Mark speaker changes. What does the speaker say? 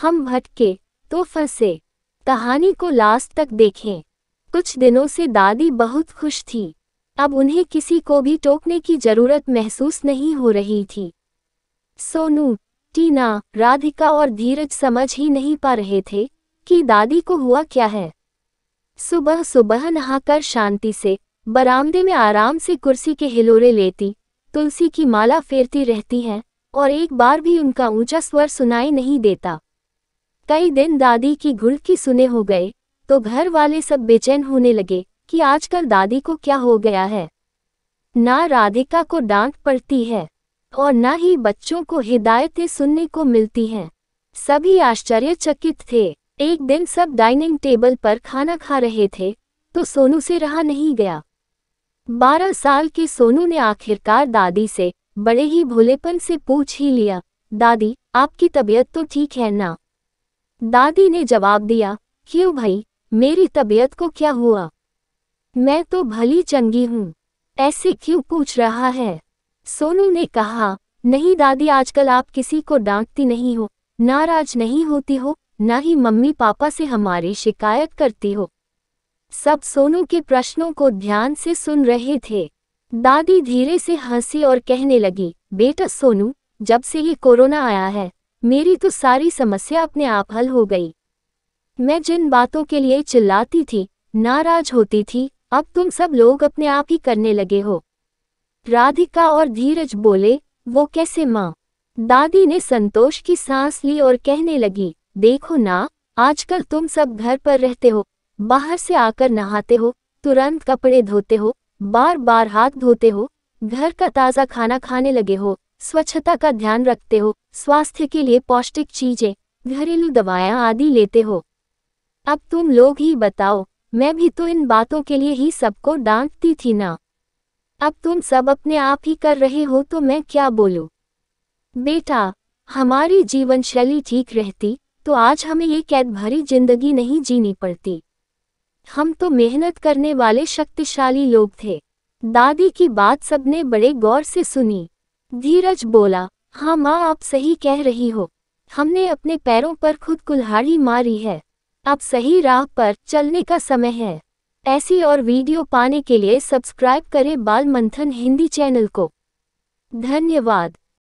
Speaker 1: हम भटके तो फंसे। कहानी को लास्ट तक देखें। कुछ दिनों से दादी बहुत खुश थी। अब उन्हें किसी को भी टोकने की जरूरत महसूस नहीं हो रही थी। सोनू, टीना, राधिका और धीरज समझ ही नहीं पा रहे थे कि दादी को हुआ क्या है। सुबह सुबह नहाकर शांति से बरामदे में आराम से कुर्सी के हिलोरे लेती, तुलसी की माला फेरती रहती हैं और एक बार भी उनका ऊंचा स्वर सुनाई नहीं देता। कई दिन दादी की घुड़की सुने हो गए तो घर वाले सब बेचैन होने लगे कि आजकल दादी को क्या हो गया है। ना राधिका को डांट पड़ती है और ना ही बच्चों को हिदायतें सुनने को मिलती हैं। सभी आश्चर्यचकित थे। एक दिन सब डाइनिंग टेबल पर खाना खा रहे थे तो सोनू से रहा नहीं गया। 12 साल के सोनू ने आखिरकार दादी से बड़े ही भोलेपन से पूछ ही लिया, दादी आपकी तबीयत तो ठीक है ना? दादी ने जवाब दिया, क्यों भाई, मेरी तबीयत को क्या हुआ? मैं तो भली चंगी हूँ, ऐसे क्यों पूछ रहा है? सोनू ने कहा, नहीं दादी, आजकल आप किसी को डांटती नहीं हो, नाराज नहीं होती हो, ना ही मम्मी पापा से हमारी शिकायत करती हो। सब सोनू के प्रश्नों को ध्यान से सुन रहे थे। दादी धीरे से हंसी और कहने लगी, बेटा सोनू, जब से ये कोरोना आया है मेरी तो सारी समस्या अपने आप हल हो गई। मैं जिन बातों के लिए चिल्लाती थी, नाराज होती थी, अब तुम सब लोग अपने आप ही करने लगे हो। राधिका और धीरज बोले, वो कैसे माँ? दादी ने संतोष की सांस ली और कहने लगी, देखो ना, आजकल तुम सब घर पर रहते हो, बाहर से आकर नहाते हो, तुरंत कपड़े धोते हो, बार बार हाथ धोते हो, घर का ताज़ा खाना खाने लगे हो, स्वच्छता का ध्यान रखते हो, स्वास्थ्य के लिए पौष्टिक चीजें, घरेलू दवाएं आदि लेते हो। अब तुम लोग ही बताओ, मैं भी तो इन बातों के लिए ही सबको डांटती थी ना। अब तुम सब अपने आप ही कर रहे हो तो मैं क्या बोलूं? बेटा, हमारी जीवन शैली ठीक रहती तो आज हमें ये कैद भरी जिंदगी नहीं जीनी पड़ती। हम तो मेहनत करने वाले शक्तिशाली लोग थे। दादी की बात सबने बड़े गौर से सुनी। धीरज बोला, हाँ माँ, आप सही कह रही हो, हमने अपने पैरों पर खुद कुल्हाड़ी मारी है। अब सही राह पर चलने का समय है। ऐसी और वीडियो पाने के लिए सब्सक्राइब करें बाल मंथन हिंदी चैनल को। धन्यवाद।